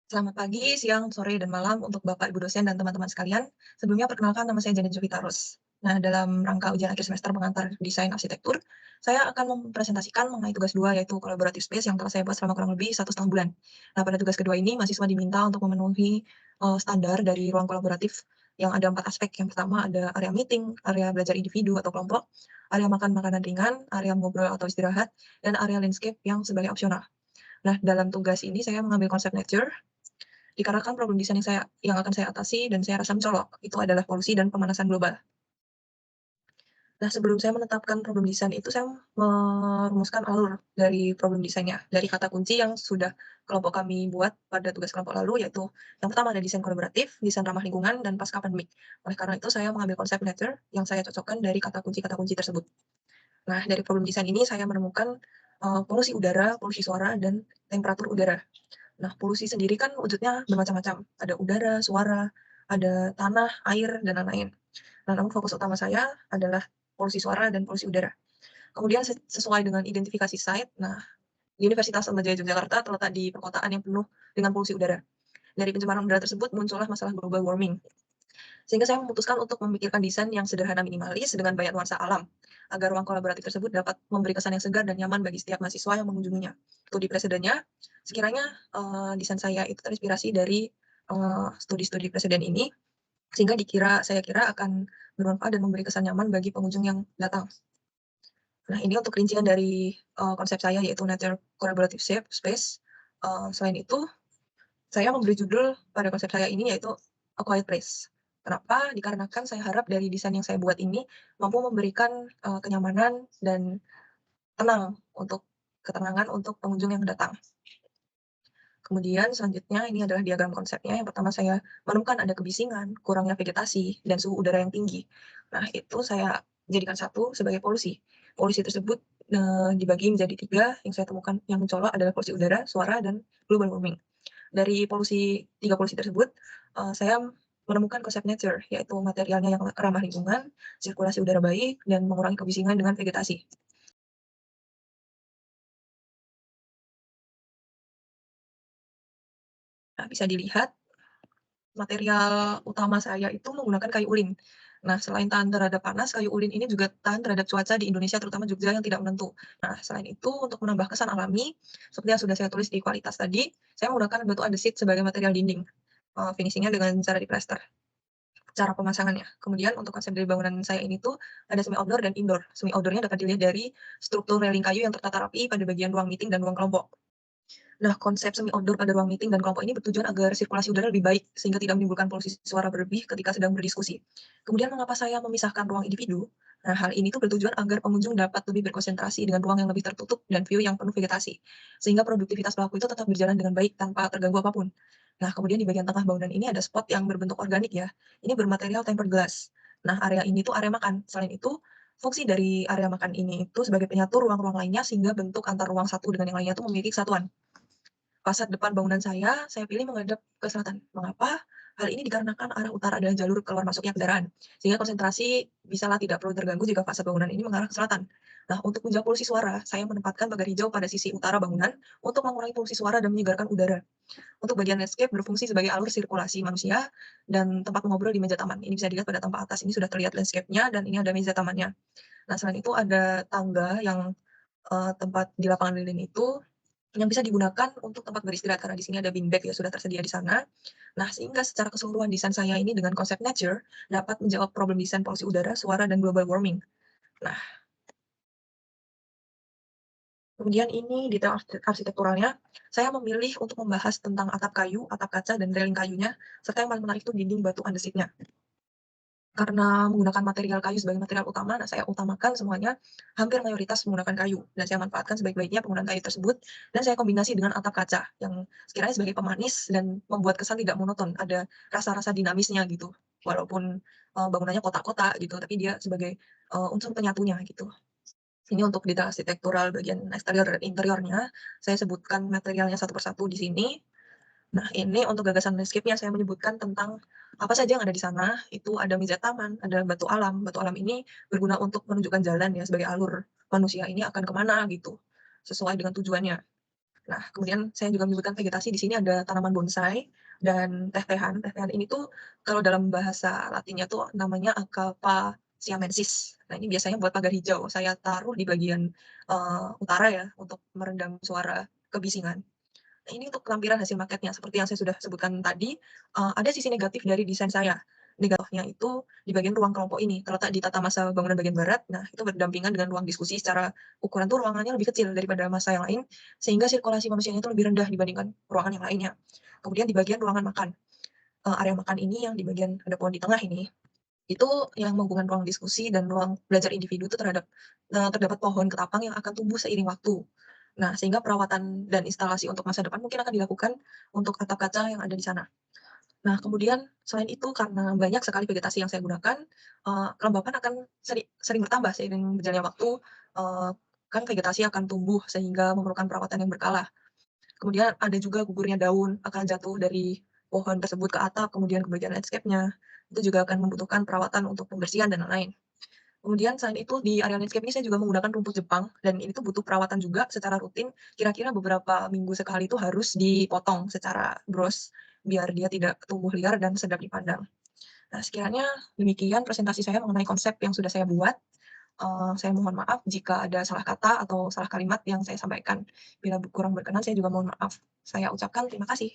Selamat pagi, siang, sore, dan malam untuk Bapak, Ibu dosen, dan teman-teman sekalian. Sebelumnya perkenalkan nama saya Janet Jovita-Rose. Nah, dalam rangka ujian akhir semester pengantar desain arsitektur, saya akan mempresentasikan mengenai tugas 2 yaitu collaborative space yang telah saya buat selama kurang lebih 1,5 bulan. Nah, pada tugas kedua ini mahasiswa diminta untuk memenuhi standar dari ruang kolaboratif yang ada 4 aspek. Yang pertama ada area meeting, area belajar individu atau kelompok, area makan makanan ringan, area ngobrol atau istirahat, dan area landscape yang sebagai opsional. Nah, dalam tugas ini saya mengambil konsep nature dikarenakan problem desain yang akan saya atasi dan saya rasa mencolok, itu adalah polusi dan pemanasan global. Nah, sebelum saya menetapkan problem desain itu, saya merumuskan alur dari problem desainnya, dari kata kunci yang sudah kelompok kami buat pada tugas kelompok lalu, yaitu yang pertama ada desain kolaboratif, desain ramah lingkungan, dan pasca pandemik. Oleh karena itu, saya mengambil konsep nature yang saya cocokkan dari kata kunci tersebut. Nah, dari problem desain ini saya menemukan polusi udara, polusi suara, dan temperatur udara. Nah, polusi sendiri kan wujudnya bermacam-macam, ada udara, suara, ada tanah, air, dan lain-lain. Nah, namun fokus utama saya adalah polusi suara dan polusi udara. Kemudian sesuai dengan identifikasi site, nah, Universitas Atmajaya Yogyakarta terletak di perkotaan yang penuh dengan polusi udara. Dari pencemaran udara tersebut muncullah masalah global warming. Sehingga saya memutuskan untuk memikirkan desain yang sederhana minimalis dengan banyak nuansa alam, agar ruang kolaboratif tersebut dapat memberi kesan yang segar dan nyaman bagi setiap mahasiswa yang mengunjunginya. Studi presidennya, sekiranya desain saya itu terinspirasi dari studi-studi presiden ini, sehingga saya kira akan bermanfaat dan memberi kesan nyaman bagi pengunjung yang datang. Nah, ini untuk rincian dari konsep saya yaitu Nature Collaborative Space. Selain itu, saya memberi judul pada konsep saya ini yaitu A Quiet Place. Kenapa? Dikarenakan saya harap dari desain yang saya buat ini mampu memberikan kenyamanan dan tenang untuk ketenangan untuk pengunjung yang datang. Kemudian selanjutnya ini adalah diagram konsepnya. Yang pertama saya menemukan ada kebisingan, kurangnya vegetasi, dan suhu udara yang tinggi. Nah, itu saya jadikan satu sebagai polusi. Polusi tersebut dibagi menjadi 3 yang saya temukan yang mencolok adalah polusi udara, suara, dan global warming. Dari 3 polusi tersebut, saya menemukan konsep nature, yaitu materialnya yang ramah lingkungan, sirkulasi udara baik, dan mengurangi kebisingan dengan vegetasi. Nah, bisa dilihat material utama saya itu menggunakan kayu ulin. Nah, selain tahan terhadap panas, kayu ulin ini juga tahan terhadap cuaca di Indonesia, terutama Jogja yang tidak menentu. Nah, selain itu, untuk menambah kesan alami, seperti yang sudah saya tulis di kualitas tadi, saya menggunakan batu andesit sebagai material dinding. Finishing-nya dengan cara diplester. Cara pemasangannya. Kemudian untuk konsep dari bangunan saya ini tuh ada semi outdoor dan indoor. Semi outdoor-nya dapat dilihat dari struktur railing kayu yang tertata rapi pada bagian ruang meeting dan ruang kelompok. Nah, konsep semi outdoor pada ruang meeting dan kelompok ini bertujuan agar sirkulasi udara lebih baik sehingga tidak menimbulkan polusi suara berlebih ketika sedang berdiskusi. Kemudian mengapa saya memisahkan ruang individu? Nah, hal ini tuh bertujuan agar pengunjung dapat lebih berkonsentrasi dengan ruang yang lebih tertutup dan view yang penuh vegetasi. Sehingga produktivitas pelaku itu tetap berjalan dengan baik tanpa terganggu apapun. Nah, kemudian di bagian tengah bangunan ini ada spot yang berbentuk organik ya. Ini bermaterial tempered glass. Nah, area ini tuh area makan. Selain itu, fungsi dari area makan ini itu sebagai penyatu ruang-ruang lainnya sehingga bentuk antar ruang satu dengan yang lainnya itu memiliki kesatuan. Fasad depan bangunan saya pilih menghadap ke selatan. Mengapa? Hal ini dikarenakan arah utara adalah jalur keluar masuknya kendaraan, sehingga konsentrasi bisalah tidak perlu terganggu jika fasad bangunan ini mengarah ke selatan. Nah, untuk menjauh polusi suara, saya menempatkan pagar hijau pada sisi utara bangunan untuk mengurangi polusi suara dan menyegarkan udara. Untuk bagian landscape berfungsi sebagai alur sirkulasi manusia dan tempat mengobrol di meja taman. Ini bisa dilihat pada tampak atas ini sudah terlihat landscape-nya dan ini ada meja tamannya. Nah, selain itu ada tangga yang tempat di lapangan lilin itu yang bisa digunakan untuk tempat beristirahat karena di sini ada beanbag ya sudah tersedia di sana. Nah, sehingga secara keseluruhan desain saya ini dengan konsep nature dapat menjawab problem desain polusi udara, suara, dan global warming. Nah, kemudian ini detail arsitekturalnya, saya memilih untuk membahas tentang atap kayu, atap kaca, dan railing kayunya, serta yang paling menarik itu dinding batu andesitnya. Karena menggunakan material kayu sebagai material utama, nah saya utamakan semuanya hampir mayoritas menggunakan kayu dan saya manfaatkan sebaik-baiknya penggunaan kayu tersebut dan saya kombinasi dengan atap kaca yang sekiranya sebagai pemanis dan membuat kesan tidak monoton, ada rasa-rasa dinamisnya gitu. Walaupun, bangunannya kotak-kotak gitu, tapi dia sebagai, unsur penyatunya gitu. Ini untuk detail arsitektural bagian eksterior dan interiornya, saya sebutkan materialnya satu persatu di sini. Nah, ini untuk gagasan landscape-nya saya menyebutkan tentang apa saja yang ada di sana, itu ada meja taman, ada batu alam. Batu alam ini berguna untuk menunjukkan jalan ya, sebagai alur manusia ini akan kemana gitu, sesuai dengan tujuannya. Nah, kemudian saya juga menyebutkan vegetasi di sini ada tanaman bonsai dan teh-tehan. Teh-tehan ini tuh kalau dalam bahasa Latinnya tuh namanya Acacia siamensis. Nah, ini biasanya buat pagar hijau. Saya taruh di bagian, utara ya, untuk meredam suara kebisingan. Nah, ini untuk lampiran hasil marketnya, seperti yang saya sudah sebutkan tadi, ada sisi negatif dari desain saya. Negatifnya itu di bagian ruang kelompok ini, terletak di tata masa bangunan bagian barat, nah itu berdampingan dengan ruang diskusi secara ukuran tuh ruangannya lebih kecil daripada masa yang lain, sehingga sirkulasi manusianya itu lebih rendah dibandingkan ruangan yang lainnya. Kemudian di bagian ruangan makan, area makan ini yang di bagian ada pohon di tengah ini, itu yang menghubungkan ruang diskusi dan ruang belajar individu itu terdapat pohon ketapang yang akan tumbuh seiring waktu. Nah, sehingga perawatan dan instalasi untuk masa depan mungkin akan dilakukan untuk atap kaca yang ada di sana. Nah, kemudian selain itu karena banyak sekali vegetasi yang saya gunakan, kelembapan akan sering bertambah seiring berjalannya waktu, eee, kan vegetasi akan tumbuh sehingga memerlukan perawatan yang berkala. Kemudian ada juga gugurnya daun akan jatuh dari pohon tersebut ke atap, kemudian ke bagian landscape-nya, itu juga akan membutuhkan perawatan untuk pembersihan dan lain-lain. Kemudian selain itu di area landscape ini saya juga menggunakan rumput Jepang dan ini tuh butuh perawatan juga secara rutin, kira-kira beberapa minggu sekali itu harus dipotong secara bros, biar dia tidak tumbuh liar dan sedap dipandang. Nah, sekiranya demikian presentasi saya mengenai konsep yang sudah saya buat. Saya mohon maaf jika ada salah kata atau salah kalimat yang saya sampaikan. Bila kurang berkenan saya juga mohon maaf. Saya ucapkan terima kasih.